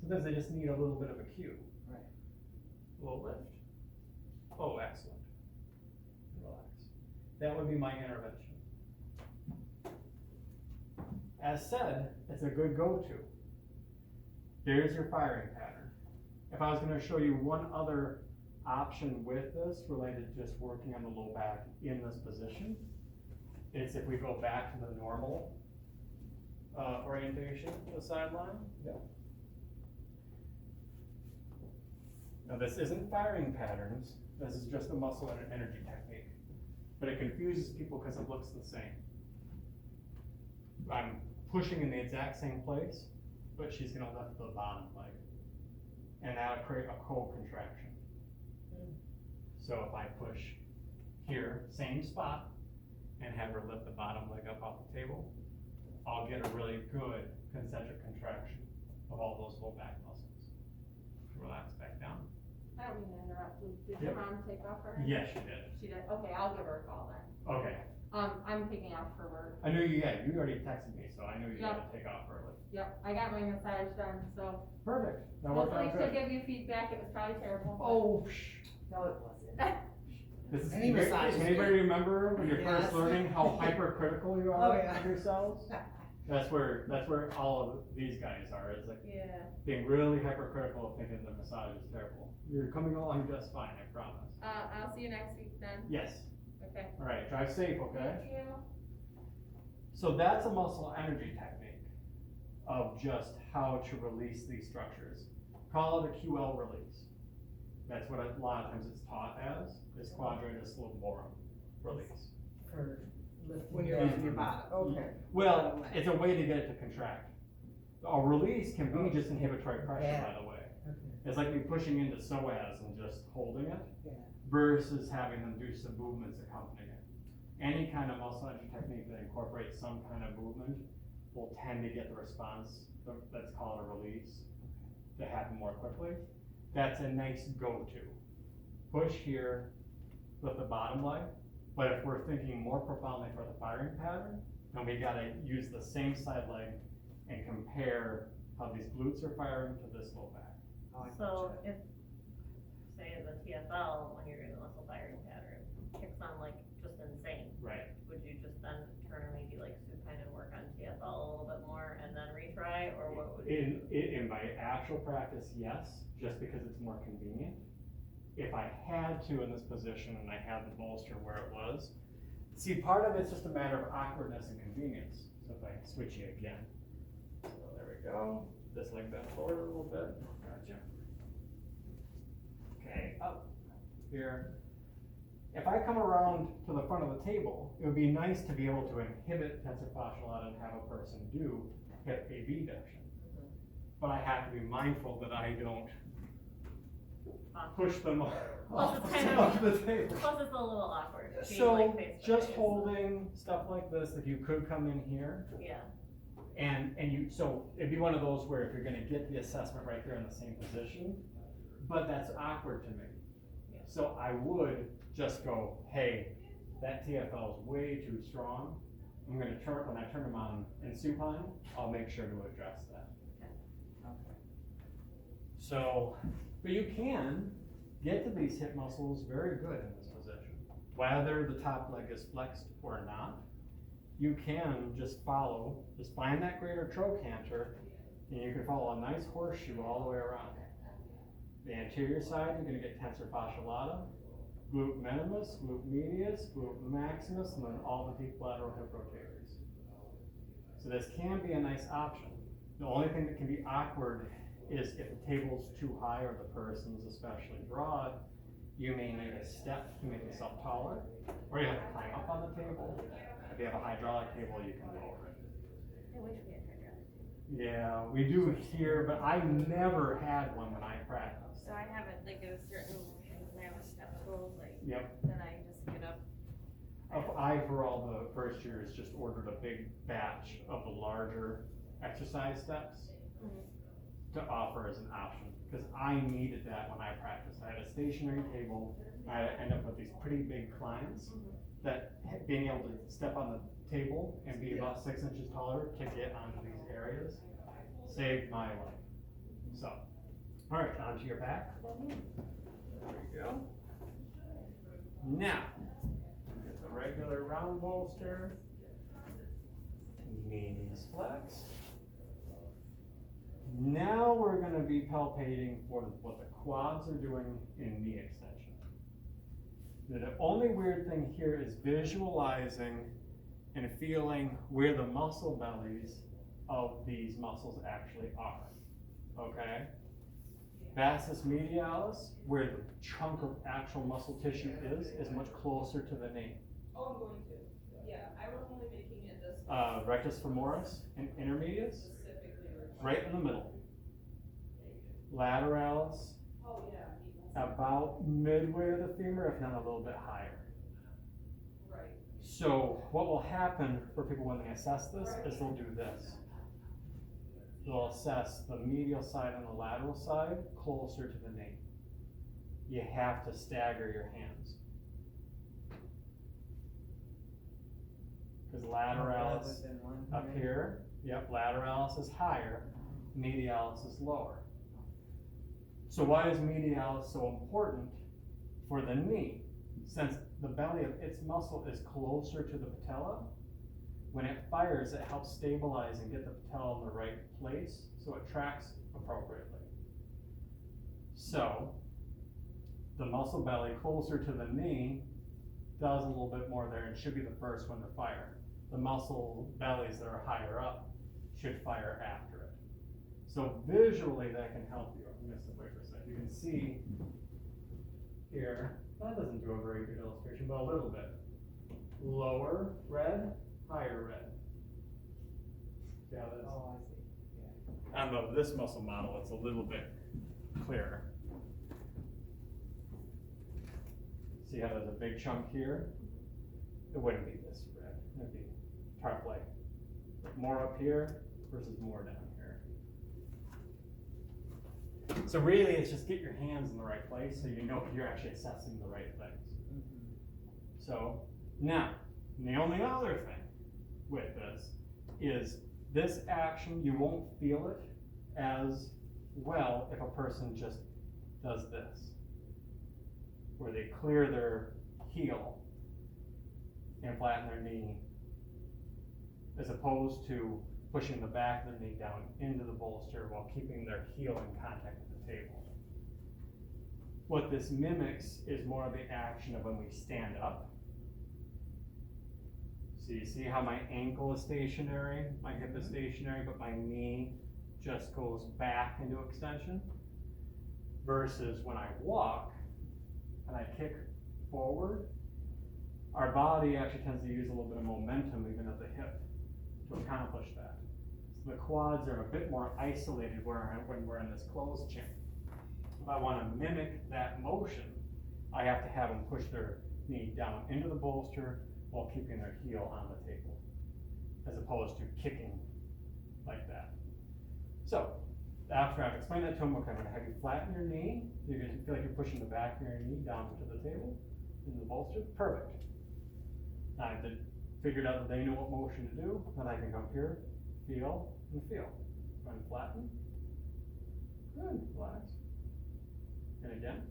Sometimes they just need a little bit of a cue. Right. A little lift. Oh, excellent. Relax. That would be my intervention. As said, it's a good go-to. There's your firing pattern. If I was going to show you one other option with this related to just working on the low back in this position, it's if we go back to the normal orientation to the sideline. Yeah. Now this isn't firing patterns, this is just a muscle and an energy technique. But it confuses people because it looks the same. I'm pushing in the exact same place, but she's gonna lift the bottom leg. And that'll create a cold contraction. So if I push here, same spot, and have her lift the bottom leg up off the table, I'll get a really good concentric contraction of all those low back muscles. Relax back down. I don't mean to interrupt, did Yep. your mom take off for her? Yes, she did. She did, okay, I'll give her a call then. Okay. I'm taking off for work. I knew you already texted me, so I knew you Yep. had to take off early. Yep, I got my massage done, so Perfect. That worked hopefully out she'll good. give you feedback, it was probably terrible. Oh, No, it wasn't. This is, Any massage is anybody good. remember when you're Yes. first learning how hypercritical you Oh, are yeah. of yourselves? That's where all of these guys are. It's like Yeah, being really hypercritical of thinking the massage is terrible. You're coming along just fine, I promise. I'll see you next week then, Yes. okay. All right, drive safe, okay? Thank you. So that's a muscle energy technique of just how to release these structures. Call it a QL release. That's what a lot of times it's taught as, is Quadratus Lumborum release. For when you're lifting your bottom, okay. Well, it's a way to get it to contract. A release can be just inhibitory pressure, Yeah. by the way. Okay. It's like me pushing into psoas and just holding it Yeah. versus having them do some movements accompanying it. Any kind of muscle energy technique that incorporates some kind of movement will tend to get the response, let's call it a release, to happen more quickly. That's a nice go-to. Push here with the bottom leg, but if we're thinking more profoundly for the firing pattern, then we gotta use the same side leg and compare how these glutes are firing to this low back. Oh, I So gotcha. if, say the TFL, when you're doing the muscle firing pattern, kicks on like just insane, Right. would you just then turn and maybe like supine and work on TFL a little bit more and then retry, or what would you? In my actual practice, yes, just because it's more convenient. If I had to in this position and I had the bolster where it was, see, part of it's just a matter of awkwardness and convenience. So if I switch you again, so there we go. This leg bent forward a little bit. Gotcha. Okay, up here. If I come around to the front of the table, it would be nice to be able to inhibit tensor fascial lata and have a person do hip abduction. But I have to be mindful that I don't push them Plus it's kind off of- the table. Plus it's a little awkward, being So like face to just face. holding stuff like this, that you could come in here Yeah, and so it'd be one of those where if you're gonna get the assessment right there in the same position, but that's awkward to me. Yeah. So I would just go, hey, that TFL is way too strong. I'm gonna turn, when I turn them on in supine, I'll make sure to address that. Okay. So, but you can get to these hip muscles very good in this position. Whether the top leg is flexed or not, you can just find that greater trochanter, and you can follow a nice horseshoe all the way around. The anterior side, you're gonna get tensor fascial lata, glute minimus, glute medius, glute maximus, and then all the deep lateral hip rotators. So this can be a nice option. The only thing that can be awkward is if the table's too high or the person's especially broad, you may need a step to make yourself taller, or you have to climb up on the table. If you have a hydraulic table, you can lower it. I wish we had hydraulic. Yeah, we do here, but I never had one when I practiced. So I have it, like a certain, I have a step tool, like, Yep. that I just get up. I, for all the first years, just ordered a big batch of the larger exercise steps to offer as an option, because I needed that when I practiced. I had a stationary table, I end up with these pretty big clients that being able to step on the table and be about 6 inches taller to get onto these areas saved my life. So, all right, onto your back. There we go. Now, get the regular round bolster. Knees flexed. Now we're going to be palpating for what the quads are doing in knee extension. The only weird thing here is visualizing and feeling where the muscle bellies of these muscles actually are. Okay? Vastus medialis, where the chunk of actual muscle tissue is much closer to the knee. Oh, I'm going to. Yeah, I was only making it this. Rectus femoris and intermedius, Specifically. right in the middle. Lateralis, Oh, yeah. about midway of the femur, if not a little bit higher. Right. So what will happen for people when they assess this is they'll do this. They'll assess the medial side and the lateral side closer to the knee. You have to stagger your hands. Because lateralis Rather than one up here, yep, lateralis is higher, medialis is lower. So why is medialis so important for the knee? Since the belly of its muscle is closer to the patella, when it fires, it helps stabilize and get the patella in the right place so it tracks appropriately. So, the muscle belly closer to the knee does a little bit more there and should be the first one to fire. The muscle bellies that are higher up should fire after it. So visually that can help you. I'm gonna step away for a second. You can see here, that doesn't do a very good illustration, but a little bit. Lower red, higher red. See how this? Oh, I see, yeah. On this muscle model, it's a little bit clearer. See how there's a big chunk here? It wouldn't be this red. It'd be like more up here versus more down here. So really, it's just get your hands in the right place so you know you're actually assessing the right things. So now, the only other thing with this is this action, you won't feel it as well if a person just does this, where they clear their heel and flatten their knee, as opposed to pushing the back of the knee down into the bolster while keeping their heel in contact with the table. What this mimics is more of the action of when we stand up. So you see how my ankle is stationary, my hip is stationary, but my knee just goes back into extension, versus when I walk and I kick forward, our body actually tends to use a little bit of momentum even at the hip to accomplish that. So the quads are a bit more isolated when we're in this closed chin. If I want to mimic that motion, I have to have them push their knee down into the bolster while keeping their heel on the table, as opposed to kicking like that. So, after I've explained that to them, okay, I'm gonna have you flatten your knee. You feel like you're pushing the back of your knee down to the table, into the bolster. Perfect. Now I figured out that they know what motion to do. Then I can come here, feel, and feel. Go ahead and flatten. Good, relax. And again.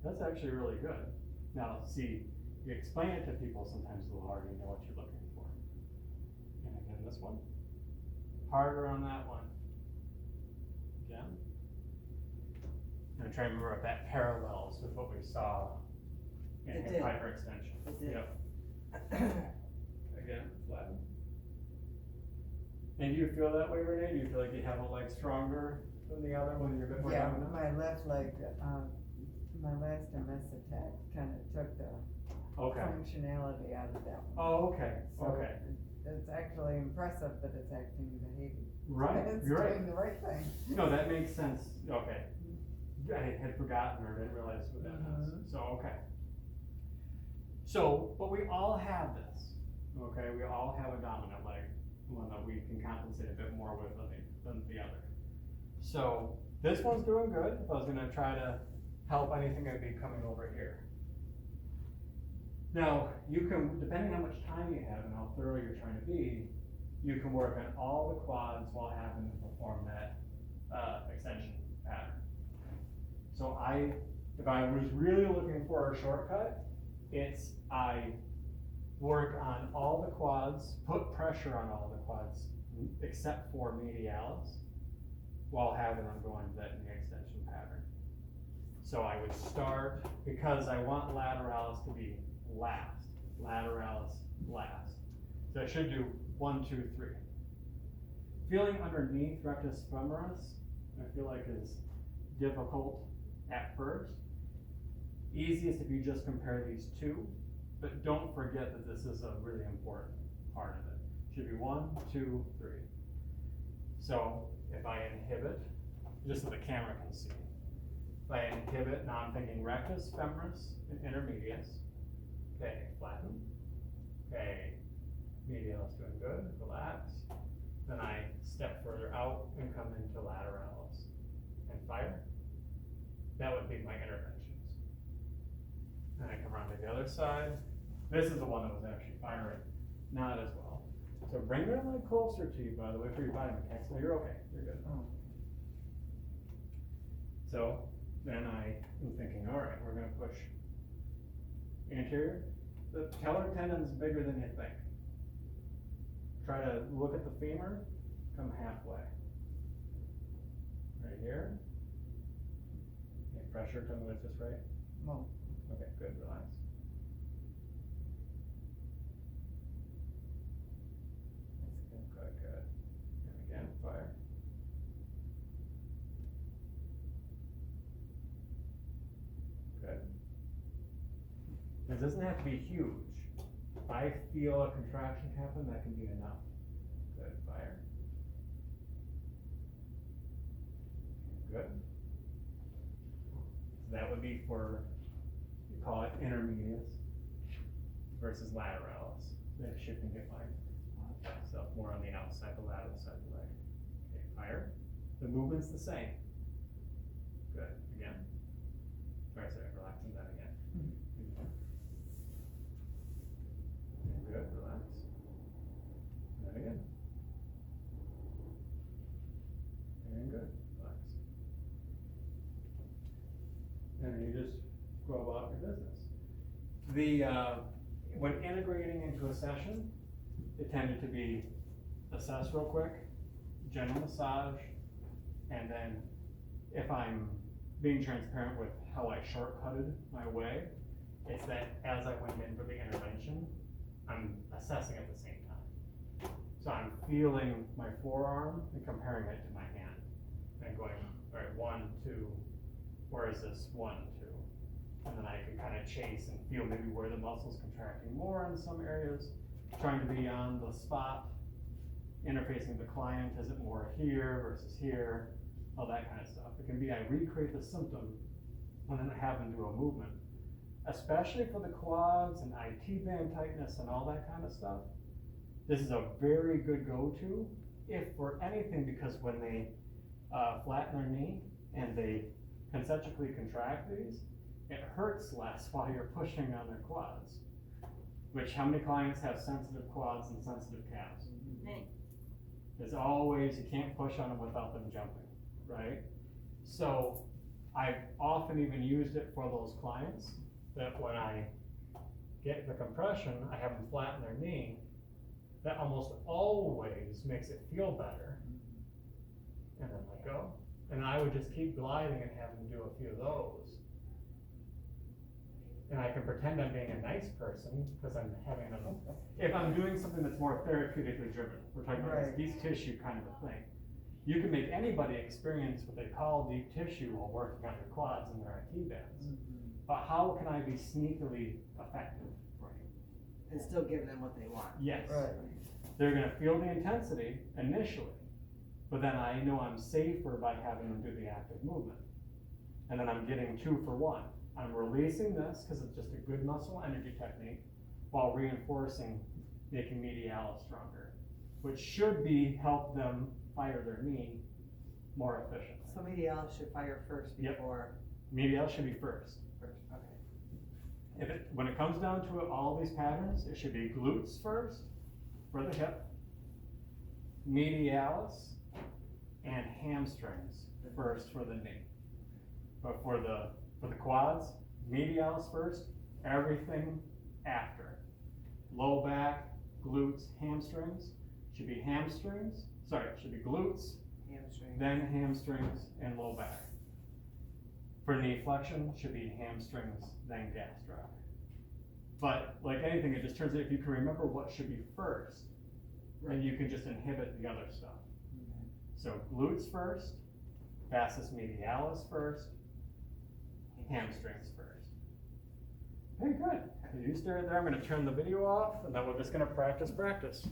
That's actually really good. Now, see, you explain it to people, sometimes they'll already know what you're looking for. And again, this one. Harder on that one. Again. I'm trying to remember if that parallels with what we saw in It hip did. hyperextension. It did. Yep. Again, flatten. And do you feel that way, Renee? Do you feel like you have a leg stronger than the other when you're a bit more Yeah, dominant? my left leg, my last MS attack kind of took the Okay. functionality out of that one. Oh, okay, So okay. It's actually impressive that it's acting behavior. Right, It's you're right. doing the right thing. No, that makes sense. Okay. I had forgotten or didn't realize what that was. Mhm. So, okay. So, but we all have this, okay? We all have a dominant leg, one that we can compensate a bit more with than the other. So, this one's doing good. If I was gonna try to help anything, I'd be coming over here. Now, you can, depending on how much time you have and how thorough you're trying to be, you can work on all the quads while having to perform that if I was really looking for a shortcut, it's I work on all the quads, put pressure on all the quads, except for medialis, while having them go into that knee extension pattern. So I would start, because I want lateralis to be last, lateralis last. So I should do 1, 2, 3. Feeling underneath rectus femoris, I feel like is difficult at first. Easiest if you just compare these two, but don't forget that this is a really important part of it. Should be 1, 2, 3. So if I inhibit, just so the camera can see, if I inhibit, now I'm thinking rectus femoris and intermedius. Okay, flatten. Okay, medialis doing good, relax. Then I step further out and come into lateralis and fire. That would be my interventions. And I come around to the other side. This is the one that was actually firing, not as well. So bring your leg closer to you, by the way, for your body mechanics. No, you're okay, you're good. So then I am thinking, all right, we're gonna push anterior. The patellar tendon is bigger than you think. Try to look at the femur, come halfway. Right here. Okay, pressure, tell me what's just right. No. Okay, good, relax. Good, good. And again, fire. Good. It doesn't have to be huge. If I feel a contraction happen, that can be enough. Good, fire. Good. So that would be for, you call it intermedius versus lateralis. That shifting hip line. So more on the outside, the lateral side of the leg. Okay, fire. The movement's the same. Good, again. Sorry, relaxing that again. Good, relax. And then again. And good, relax. And then you just go about your business. When integrating into a session, it tended to be assess real quick, general massage, and then if I'm being transparent with how I shortcutted my way, it's that as I went in for the intervention, I'm assessing at the same time. So I'm feeling my forearm and comparing it to my hand. And going, all right, 1, 2, where is this 1, 2? And then I can kind of chase and feel maybe where the muscle's contracting more in some areas, trying to be on the spot, interfacing with the client, is it more here versus here, all that kind of stuff. It can be I recreate the symptom when I have them do a movement. Especially for the quads and IT band tightness and all that kind of stuff. This is a very good go-to, if for anything, because when they flatten their knee and they concentrically contract these, it hurts less while you're pushing on their quads. Which, how many clients have sensitive quads and sensitive calves? Many. It's always, you can't push on them without them jumping, right? So I've often even used it for those clients that when I get the compression, I have them flatten their knee. That almost always makes it feel better. And then let go. And I would just keep gliding and have them do a few of those. And I can pretend I'm being a nice person because I'm having them, if I'm doing something that's more therapeutically driven, we're talking about Right. this deep tissue kind of a thing. You can make anybody experience what they call deep tissue while working on their quads and their IT bands. But how can I be sneakily effective? And still give them what they want. Yes. Right. They're gonna feel the intensity initially, but then I know I'm safer by having them do the active movement. And then I'm getting 2 for 1. I'm releasing this because it's just a good muscle energy technique while reinforcing, making medialis stronger, which should be help them fire their knee more efficiently. So medialis should fire first Yep. before Medialis should be first. okay. When it comes down to it, all these patterns, it should be glutes first for the hip, medialis, and hamstrings first for the knee. But for the quads, medialis first, everything after. Low back, glutes, hamstrings, should be glutes, Hamstring. then hamstrings and low back. For knee flexion, should be hamstrings, then gastroc. But like anything, it just turns out if you can remember what should be first, then you can just inhibit the other stuff. So glutes first, vastus medialis first, hamstrings first. Very good. You stay there, I'm gonna turn the video off, and then we're just gonna practice.